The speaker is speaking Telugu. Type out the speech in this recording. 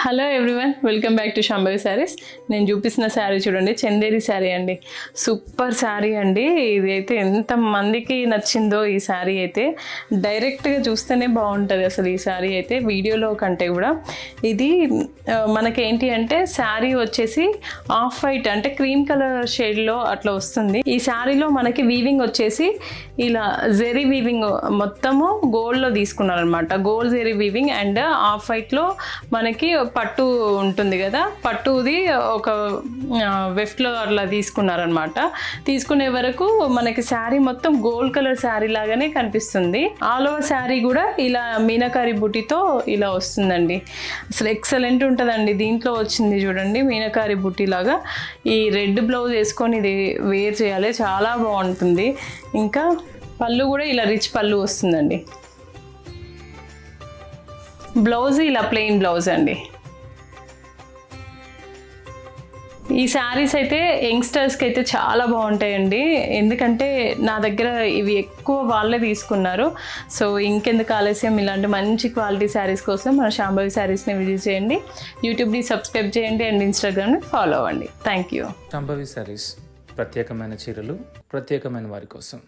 Hello everyone, welcome back to Shambhavi saris. నేను చూపిస్తున్న శారీ చూడండి, చందేరి శారీ అండి. సూపర్ శారీ అండి. ఇది అయితే ఎంత మందికి నచ్చిందో ఈ శారీ అయితే. డైరెక్ట్గా చూస్తేనే బాగుంటుంది అసలు ఈ శారీ అయితే, వీడియోలో కంటే కూడా. ఇది మనకేంటి అంటే శారీ వచ్చేసి ఆఫ్ వైట్ అంటే క్రీమ్ కలర్ షేడ్లో అట్లా వస్తుంది. ఈ శారీలో మనకి వీవింగ్ వచ్చేసి ఇలా జెరీ వీవింగ్ మొత్తము గోల్డ్లో తీసుకున్నారనమాట. Gold zari weaving and off వైట్లో మనకి పట్టు ఉంటుంది కదా, పట్టుది ఒక వెఫ్ట్లో అట్లా తీసుకున్నారనమాట. తీసుకునే వరకు మనకి శారీ మొత్తం గోల్డ్ కలర్ శారీ లాగానే కనిపిస్తుంది. ఆల్ ఓవర్ శారీ కూడా ఇలా మీనాకారి బుట్టితో ఇలా వస్తుందండి. అసలు ఎక్సలెంట్ ఉంటుందండి. దీంట్లో వచ్చింది చూడండి మీనాకారి బుట్టి లాగా. ఈ రెడ్ బ్లౌజ్ వేసుకొని ఇది వేర్ చేయాలి, చాలా బాగుంటుంది. ఇంకా పళ్ళు కూడా ఇలా రిచ్ పళ్ళు వస్తుందండి. బ్లౌజ్ ఇలా ప్లెయిన్ బ్లౌజ్ అండి. ఈ శారీస్ అయితే యంగ్స్టర్స్కి అయితే చాలా బాగుంటాయండి, ఎందుకంటే నా దగ్గర ఇవి ఎక్కువ వాళ్ళే తీసుకున్నారు. సో ఇంకెందుకు ఆలస్యం, ఇలాంటి మంచి క్వాలిటీ శారీస్ కోసం మన శాంభవి శారీస్ని విజిట్ చేయండి. యూట్యూబ్ని సబ్స్క్రైబ్ చేయండి అండ్ ఇన్స్టాగ్రామ్ని ఫాలో అవ్వండి. Thank you. శాంభవి శారీస్, ప్రత్యేకమైన చీరలు ప్రత్యేకమైన వారి కోసం.